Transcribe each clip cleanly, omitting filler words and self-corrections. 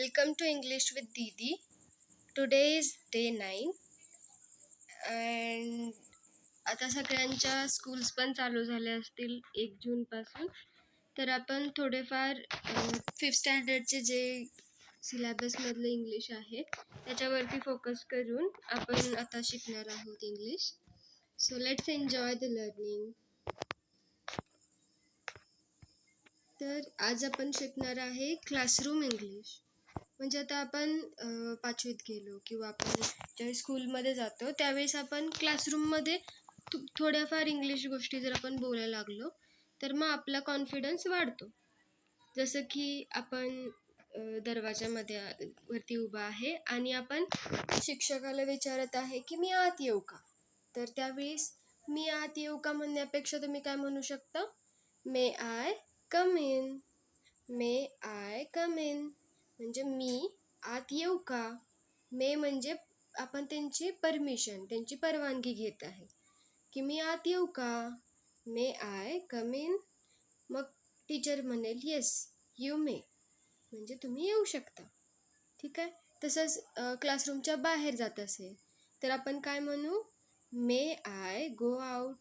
Welcome to English with Didi. Today is day 9 and आता सगळ्यांच्या schools पण चालू झाल्या असतील 1 जूनपासून. तर आपण थोडेफार 5th स्टँडर्डचे जे सिलेबसमधलं इंग्लिश आहे त्याच्यावरती फोकस करून आपण आता शिकणार आहोत English. So let's enjoy the learning. तर आज आपण शिकणार आहे क्लासरूम इंग्लिश. म्हणजे आता आपण 5वीत गेलो किंवा आपण ज्यावेळेस स्कूलमध्ये जातो त्यावेळेस आपण क्लासरूममध्ये थोड्याफार इंग्लिश गोष्टी जर आपण बोलायला लागलो तर मग आपला कॉन्फिडन्स वाढतो. जसं की आपण दरवाजामध्ये वरती उभा आहे आणि आपण शिक्षकाला विचारत आहे की मी आत येऊ का. तर त्यावेळेस मी आत येऊ का म्हणण्यापेक्षा तुम्ही काय म्हणू शकता, may I come in. May I come in म्हणजे मी आत येऊ का. मे म्हणजे आपण त्यांची परमिशन, त्यांची परवानगी घेत आहे की मी आत येऊ का. May I come in. मग टीचर म्हणेल येस यू मे म्हणजे तुम्ही येऊ शकता. ठीक आहे. तसंच क्लासरूमच्या बाहेर जात असेल तर आपण काय म्हणू, मे आय गो आउट.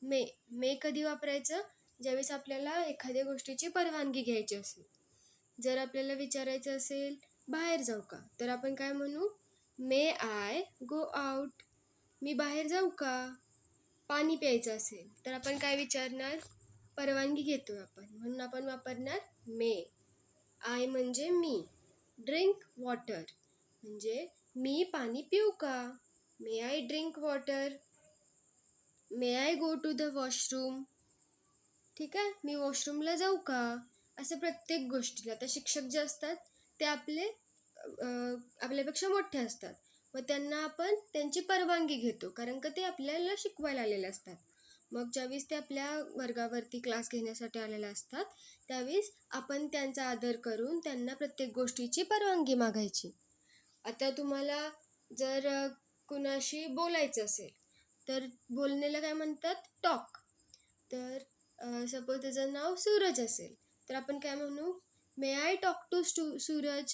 मे कधी वापरायचं, ज्यावेळेस आपल्याला एखाद्या गोष्टीची परवानगी घ्यायची असेल. जर आपल्याला विचारायचं असेल बाहेर जाऊ का तर आपण काय म्हणू, मे आय गो आउट. मी बाहेर जाऊ का. पाणी प्यायचं असेल तर आपण काय विचारणार, परवानगी घेतो आपण म्हणून आपण वापरणार मे. आय म्हणजे मी. ड्रिंक वॉटर म्हणजे मी पाणी पिऊ का. May I drink water. May I go to the washroom. ठीक आहे, मी वॉशरूमला जाऊ का. असं प्रत्येक गोष्टीला. आता शिक्षक जे असतात ते आपल्यापेक्षा मोठे असतात, मग त्यांना आपण त्यांची परवानगी घेतो कारण का ते आपल्याला शिकवायला आलेले असतात. मग ज्यावेळेस ते आपल्या वर्गावरती क्लास घेण्यासाठी आलेले असतात त्यावेळेस आपण त्यांचा आदर करून त्यांना प्रत्येक गोष्टीची परवानगी मागायची. आता तुम्हाला जर कुणाशी बोलायचं असेल तर बोलण्याला काय म्हणतात, टॉक. तर सपोज त्याचं नाव सूरज असेल तर आपण काय म्हणू, मे आय टॉक टू सूरज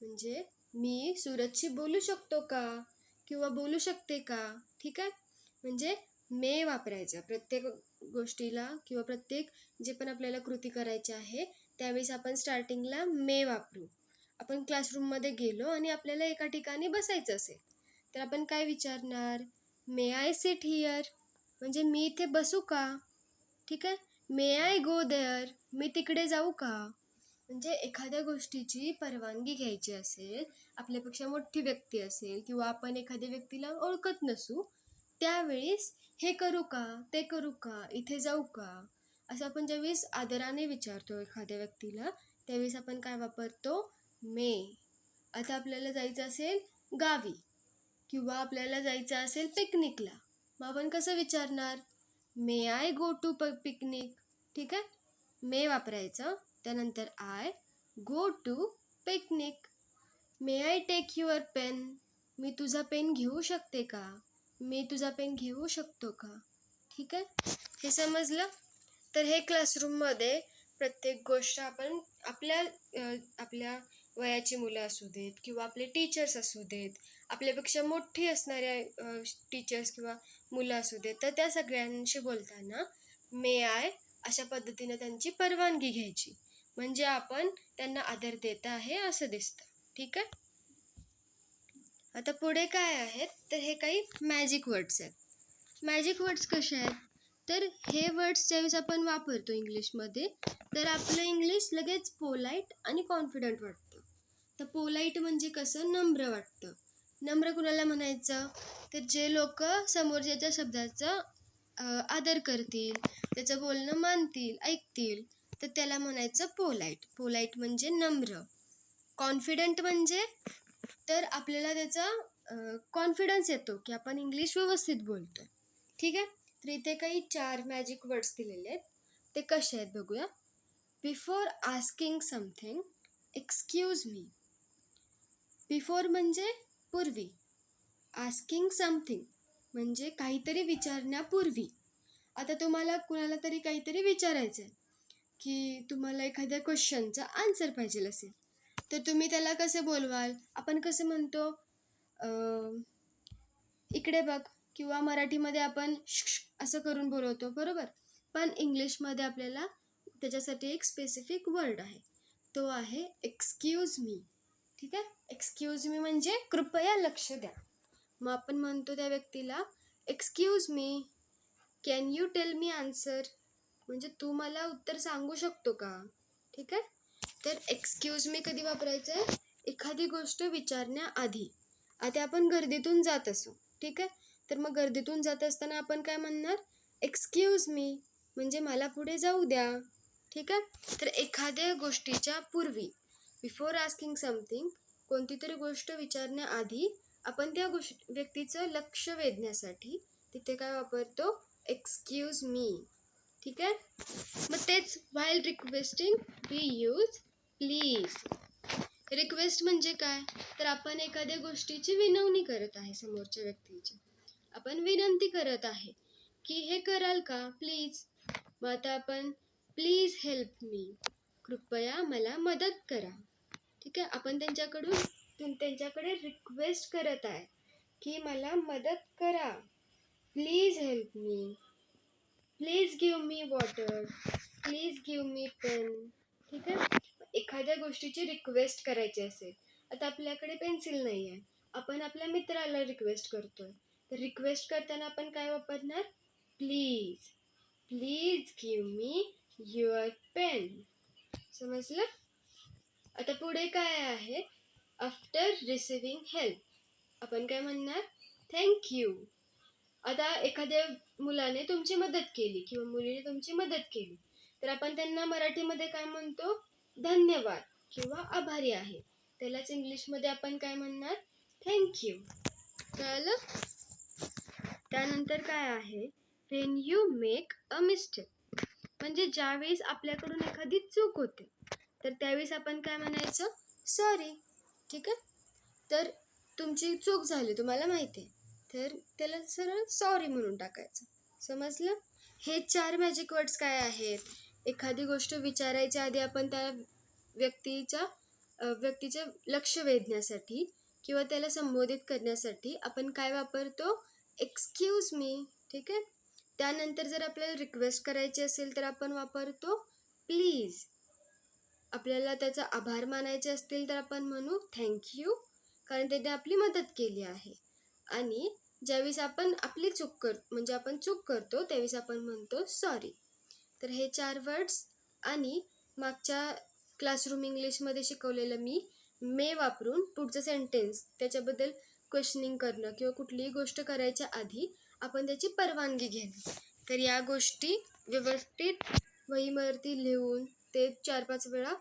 म्हणजे मी सूरजशी बोलू शकतो का किंवा बोलू शकते का. ठीक आहे. म्हणजे मे वापरायचा प्रत्येक गोष्टीला किंवा प्रत्येक जे पण आपल्याला कृती करायची आहे त्यावेळेस आपण स्टार्टिंगला मे वापरू. आपण क्लासरूममध्ये गेलो आणि आपल्याला एका ठिकाणी बसायचं असेल तर आपण काय विचारणार, मे आय सिट हिअर म्हणजे मी इथे बसू का. ठीक आहे. मे आय गो देअर मी तिकडे जाऊ का. म्हणजे एखाद्या गोष्टीची परवानगी घ्यायची असेल, आपल्यापेक्षा मोठी व्यक्ती असेल किंवा आपण एखाद्या व्यक्तीला ओळखत नसू त्यावेळेस हे करू का, ते करू का, इथे जाऊ का, असं आपण ज्यावेळेस आदराने विचारतो एखाद्या व्यक्तीला त्यावेळेस आपण काय वापरतो, मे. आता आपल्याला जायचं असेल गावी किंवा आपल्याला जायचं असेल पिकनिकला मग आपण कसं विचारणार, may I go to picnic. ठीक आहे. मे वापरायचं, त्यानंतर I, go to picnic. May I take your pen मी तुझा पेन घेऊ शकते का. मी तुझा पेन घेऊ शकतो का. ठीक आहे. हे समजलं. तर हे क्लासरूममध्ये प्रत्येक गोष्ट आपण आपल्या वयाची मुलं असू देत किंवा आपले टीचर्स असू देत, आपल्यापेक्षा मोठी असणाऱ्या टीचर्स किंवा मुलं असू देत, तर त्या सगळ्यांशी बोलताना मे आय अशा पद्धतीने त्यांची परवानगी घ्यायची म्हणजे आपण त्यांना आदर देत आहे असं दिसतं. ठीक आहे. आता पुढे काय आहेत तर हे काही मॅजिक वर्ड्स आहेत. मॅजिक वर्ड्स कसे आहेत तर हे वर्ड्स ज्यावेळेस आपण वापरतो इंग्लिशमध्ये तर आपलं इंग्लिश लगेच पोलाईट आणि कॉन्फिडंट वाटतं. तर पोलाईट म्हणजे कसं, नम्र वाटतं. नम्र कुणाला म्हणायचं तर जे लोक समोरच्या शब्दाचा आदर करतील, त्याचं बोलणं मानतील, ऐकतील, तर त्याला म्हणायचं पोलाईट. पोलाईट म्हणजे नम्र. कॉन्फिडंट म्हणजे तर आपल्याला त्याचा कॉन्फिडन्स येतो की आपण इंग्लिश व्यवस्थित बोलतो. ठीक आहे. तर इथे काही 4 मॅजिक वर्ड्स दिलेले आहेत. ते कसे आहेत बघूया. Before asking something excuse me. Before म्हणजे पूर्वी. आस्किंग समथिंग म्हणजे काहीतरी विचारण्यापूर्वी. आता तुम्हाला कुणाला तरी काहीतरी विचारायचं आहे की तुम्हाला एखाद्या क्वेश्चनचा आन्सर पाहिजे असेल तर तुम्ही त्याला कसे बोलवाल? आपण कसं म्हणतो, इकडे बघ, किंवा मराठीमध्ये आपण असं करून बोलवतो, बरोबर? पण इंग्लिशमध्ये आपल्याला त्याच्यासाठी एक स्पेसिफिक वर्ड आहे, तो आहे एक्सक्यूज मी. ठीक आहे? एक्सक्यूज मी म्हणजे कृपया लक्ष द्या. मग आपण म्हणतो त्या व्यक्तीला, excuse me, can you tell me answer, म्हणजे तू मला उत्तर सांगू शकतो का? ठीक आहे? तर एक्सक्यूज मी कधी वापरायचं आहे? एखादी गोष्ट विचारण्याआधी. आता आपण गर्दीतून जात असू, ठीक आहे? तर मग गर्दीतून जात असताना आपण काय म्हणणार? एक्सक्यूज मी, म्हणजे मला पुढे जाऊ द्या. ठीक आहे? तर एखाद्या गोष्टीच्या पूर्वी, बिफोर आस्किंग समथिंग, कोणती तरी गोष्ट विचारण्याआधी आपण त्या व्यक्तीचं लक्ष वेधण्यासाठी तिथे काय वापरतो? Excuse me. ठीक आहे? मग तेच while requesting we use please. Request म्हणजे काय? तर आपण एखाद्या गोष्टीची विनवणी करत आहे समोरच्या व्यक्तीची. आपण विनंती करत आहे की हे कराल का प्लीज. मग आता आपण प्लीज हेल्प मी, कृपया मला मदत करा. ठीक आहे? आपण त्यांच्याकडे रिक्वेस्ट करत आहे की मला मदत करा, please help me, please give me water, please give me pen. ठीक आहे? एखाद्या गोष्टीची रिक्वेस्ट करायची असेल, आता आपल्याकडे पेन्सिल नाही आहे, आपण आपल्या मित्राला रिक्वेस्ट करतोय, तर रिक्वेस्ट करताना आपण काय वापरणार? Please, please give me your pen. समजलं? आता पुढे काय आहे? आफ्टर रिसिव्हिंग हेल्प आपण काय म्हणणार? थँक्यू. आता एखाद्या मुलाने तुमची मदत केली किंवा मुलीने तुमची मदत केली, तर आपण त्यांना मराठीमध्ये काय म्हणतो? धन्यवाद किंवा आभारी आहे. त्यालाच इंग्लिशमध्ये आपण काय म्हणणार? थँक्यू. कळलं? त्यानंतर काय आहे? When you make a mistake, म्हणजे ज्यावेळेस आपल्याकडून एखादी चूक होते, तर त्यावेळेस आपण काय म्हणायचं? सॉरी. ठीक आहे? तर तुमची चूक झाली, तुम्हाला माहिती आहे, तर त्याला सरळ सॉरी म्हणून टाकायचं. समजलं? हे 4 मॅजिक वर्ड्स काय आहेत? एखादी गोष्ट विचारायच्या आधी आपण त्या व्यक्तीचं लक्ष वेधण्यासाठी किंवा त्याला संबोधित करण्यासाठी आपण काय वापरतो? Excuse me. ठीक आहे? त्यानंतर जर आपल्याला रिक्वेस्ट करायची असेल तर आपण वापरतो प्लीज. आपल्याला त्याचा आभार मानायचे असतील तर आपण म्हणू थँक्यू, कारण त्याने आपली मदत केली आहे. आणि ज्यावेळेस आपण आपली आपण चूक करतो त्यावेळेस आपण म्हणतो सॉरी. तर हे 4 वर्ड्स आणि मागच्या क्लासरूम इंग्लिशमध्ये शिकवलेलं मी मे वापरून पुढचं सेंटेन्स त्याच्याबद्दल क्वेश्चनिंग करणं किंवा कुठलीही गोष्ट करायच्या आधी आपण त्याची परवानगी घेणं. तर या गोष्टी व्यवस्थित वहीवरती लिहून ते 4-5 वेळा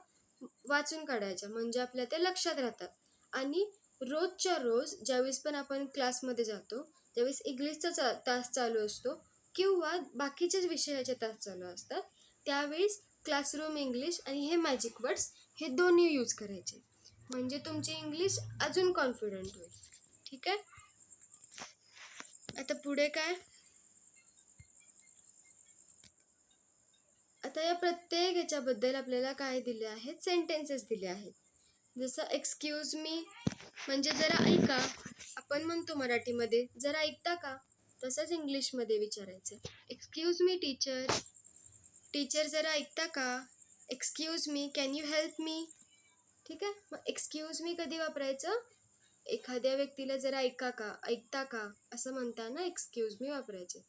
वाचून काढायच्या, म्हणजे आपल्या त्या लक्षात राहतात. आणि रोजच्या रोज ज्यावेळेस पण आपण क्लासमध्ये जातो, ज्यावेळेस इंग्लिशचा तास चालू असतो किंवा बाकीच्याच विषयाचे तास चालू असतात, त्यावेळेस क्लासरूम इंग्लिश आणि हे मॅजिक वर्ड्स हे दोन्ही यूज करायचे, म्हणजे तुमची इंग्लिश अजून कॉन्फिडंट होईल. ठीक आहे? आता पुढे काय? आता या प्रत्येक ह्याच्याबद्दल आपल्याला काय दिले आहेत? सेंटेन्सेस दिले आहेत. जसं एक्सक्यूज मी म्हणजे जरा ऐका, आपण म्हणतो मराठीमध्ये जरा ऐकता का, तसंच इंग्लिशमध्ये विचारायचं. एक्सक्यूज मी टीचर, टीचर जरा ऐकता का? Excuse me, can you help me. ठीक आहे? मग एक्सक्यूज मी कधी वापरायचं? एखाद्या व्यक्तीला जरा ऐकता का असं म्हणताना एक्सक्यूज मी वापरायचे.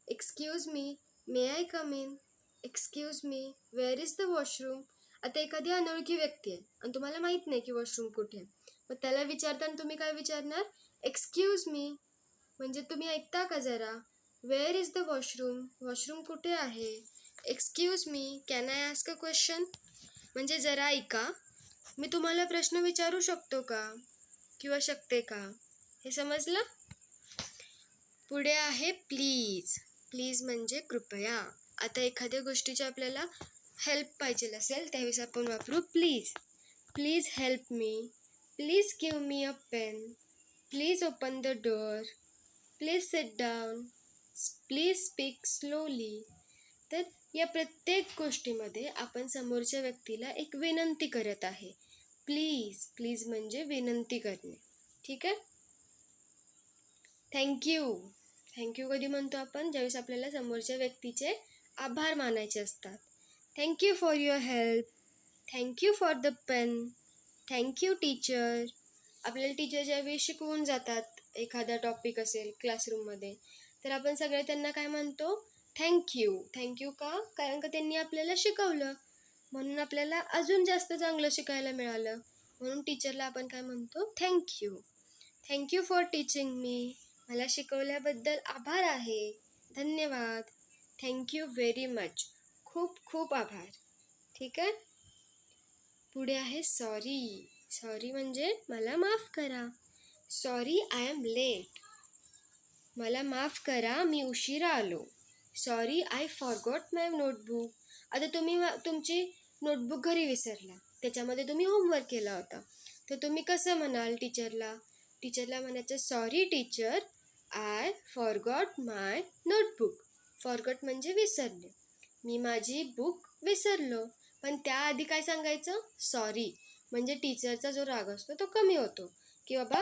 Excuse me, may I come in. Excuse me, where is the washroom. आता एखादी अनोळखी व्यक्ती आहे आणि तुम्हाला माहीत नाही की वॉशरूम कुठे आहे, मग त्याला विचारताना तुम्ही काय विचारणार? एक्सक्यूज मी, म्हणजे तुम्ही ऐकता का जरा. Where is the washroom, washroom कुठे आहे. Excuse me, can I ask a question, म्हणजे जरा ऐका, मी तुम्हाला प्रश्न विचारू शकतो का किंवा शकते का. हे समजलं? पुढे आहे प्लीज. प्लीज म्हणजे कृपया. आता एखाद्या गोष्टीची आपल्याला हेल्प पाहिजे असेल त्यावेळेस आपण वापरू please. Please help me, please give me a pen, please open the door, please sit down, please speak slowly. तर या प्रत्येक गोष्टीमध्ये आपण समोरच्या व्यक्तीला एक विनंती करत आहे. प्लीज. प्लीज म्हणजे विनंती करणे. ठीक आहे. थँक्यू. थँक्यू कधी म्हणतो आपण? ज्यावेळेस आपल्याला समोरच्या व्यक्तीचे आभार मानायचे असतात. Thank you for your help. Thank you for the pen. Thank you teacher. आपल्याला टीचर ज्यावेळी शिकवून जातात एखादा टॉपिक असेल क्लासरूममध्ये, तर आपण सगळे त्यांना काय म्हणतो? थँक्यू. थँक्यू का? कारण का त्यांनी आपल्याला शिकवलं, म्हणून आपल्याला अजून जास्त चांगलं शिकायला मिळालं, म्हणून टीचरला आपण काय म्हणतो? Thank you. Thank you for teaching me. मला शिकवल्याबद्दल आभार आहे. धन्यवाद. Thank you very much. खूप खूप आभार. ठीक आहे. पुढे आहे सॉरी. सॉरी म्हणजे मला माफ करा. Sorry I am late. मला माफ करा, मी उशिरा आलो. Sorry I forgot my notebook. आता तुम्ही तुमची नोटबुक घरी विसरला, त्याच्यामध्ये तुम्ही होमवर्क केला होता, तर तुम्ही कसं म्हणाल टीचरला? टीचरला म्हणायचं sorry teacher, I forgot my notebook. Forgot म्हणजे विसरले. मी माझी बुक विसरलो. पण त्याआधी काय सांगायचं? सॉरी. म्हणजे टीचरचा जो राग असतो तो कमी होतो, की बाबा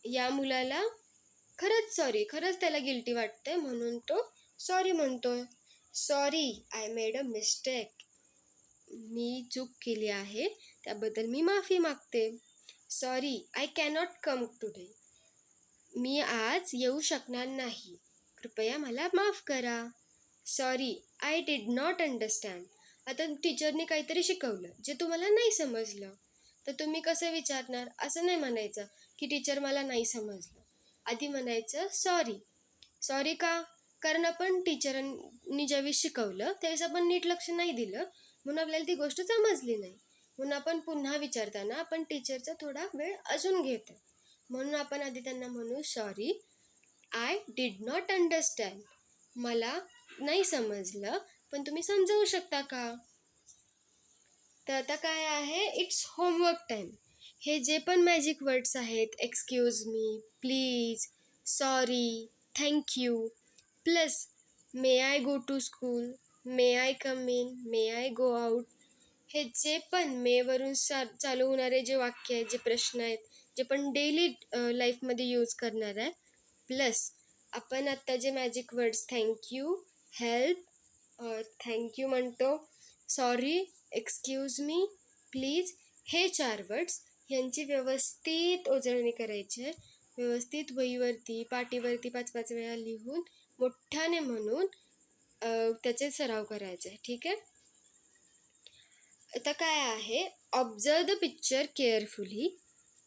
या मुलाला खरंच सॉरी, खरंच त्याला गिल्टी वाटते, म्हणून तो सॉरी म्हणतोय. Sorry I made a mistake. मी चूक केली आहे, त्याबद्दल मी माफी मागते. Sorry I cannot come today. मी आज येऊ शकणार नाही, कृपया मला माफ करा. Sorry I did not understand. आता टीचरने काहीतरी शिकवलं जे तुम्हाला नाही समजलं, तर तुम्ही कसं विचारणार? असं नाही म्हणायचं की टीचर मला नाही समजलं. आधी म्हणायचं सॉरी. सॉरी का? कारण आपण टीचरांनी ज्यावेळी शिकवलं त्यावेळेस आपण नीट लक्ष नाही दिलं, म्हणून आपल्याला ती गोष्ट समजली नाही, म्हणून आपण पुन्हा विचारताना आपण टीचरचा थोडा वेळ अजून घेतो. म्हणून आपण आधी त्यांना म्हणू sorry I did not understand. मला नाही समजलं, पण तुम्ही समजावू शकता का? तर आता काय आहे? It's homework time. हे जे पण मॅजिक वर्ड्स आहेत, excuse me, please, sorry, thank you, plus may I go to school, may I come in, may I go out, हे जे पण मेवरून चालू होणारे जे वाक्य आहेत, जे प्रश्न आहेत, जे पण डेली लाईफमध्ये यूज करणार आहे, प्लस आपण आत्ता जे magic words thank you, help, thank you म्हणतो, सॉरी, एक्सक्यूज मी, प्लीज, हे 4 वर्ड्स यांची व्यवस्थित उजळणी करायची आहे. व्यवस्थित वहीवरती, पाटीवरती 5-5 वेळा लिहून मोठ्याने म्हणून त्याचे सराव करायचे. ठीक आहे. आता काय आहे? Observe the picture carefully,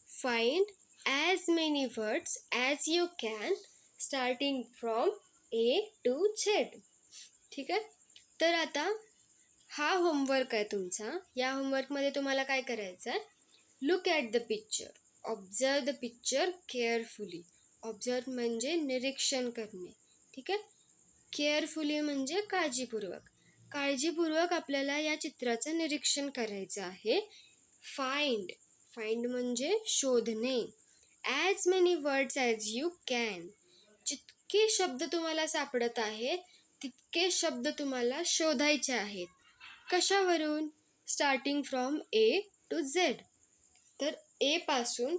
find as many words as you can starting from A to Z. ठीक आहे. तर आता हा होमवर्क आहे तुमचा. या होमवर्कमध्ये तुम्हाला काय करायचं आहे? Look at the picture, observe the picture carefully. Observe म्हणजे निरीक्षण करणे. ठीक आहे. केअरफुली म्हणजे काळजीपूर्वक. काळजीपूर्वक आपल्याला या चित्राचं निरीक्षण करायचं आहे. फाइंड, फाइंड म्हणजे शोधणे. As many words as you can. जितके शब्द तुम्हाला सापडत आहेत तितके शब्द तुम्हाला शोधायचे आहेत. कशावरून? Starting from A to Z. तर A पासून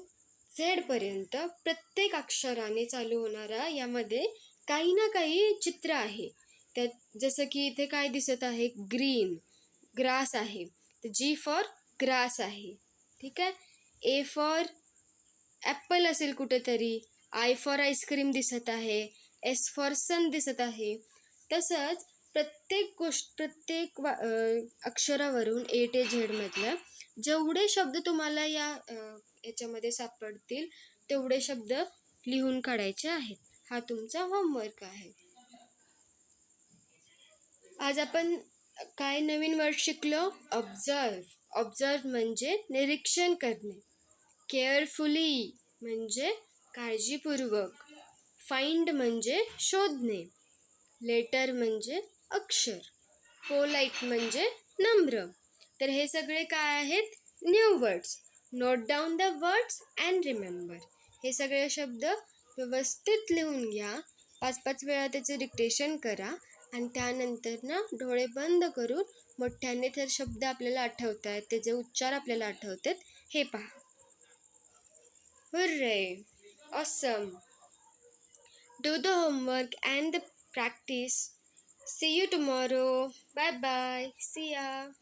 Z पर्यंत प्रत्येक अक्षराने चालू होणारा यामध्ये काही ना काही चित्र आहे. त्यात जसं की इथे काय दिसत आहे? ग्रीन, ग्रास आहे. तर G फॉर ग्रास आहे. ठीक आहे. A फॉर ॲपल असेल कुठेतरी, I फॉर आईस्क्रीम दिसत आहे, S फॉर सन दिसत आहे. तसंच प्रत्येक अक्षरावरून A ते Z मधल्या जेवढे शब्द तुम्हाला याच्यामध्ये सापडतील तेवढे शब्द लिहून काढायचे आहेत. हा तुमचा होमवर्क आहे. आज आपण काय नवीन वर्ड शिकलो? ऑब्झर्व. ऑब्झर्व म्हणजे निरीक्षण करणे. केअरफुली म्हणजे काळजीपूर्वक. फाइंड म्हणजे शोधणे. लेटर म्हणजे अक्षर. पोलाईट म्हणजे नम्र. तर हे सगळे काय आहेत? New words. Note down the words and remember. हे सगळे शब्द व्यवस्थित लिहून घ्या. 5-5 वेळा त्याचे डिक्टेशन करा आणि त्यानंतर डोळे बंद करून मोठ्याने तर शब्द आपल्याला आठवत आहेत, त्याचे उच्चार आपल्याला आठवत आहेत, हे पहा. Hurray! Awesome! Do the homework and the practice. See you tomorrow. Bye bye. See ya.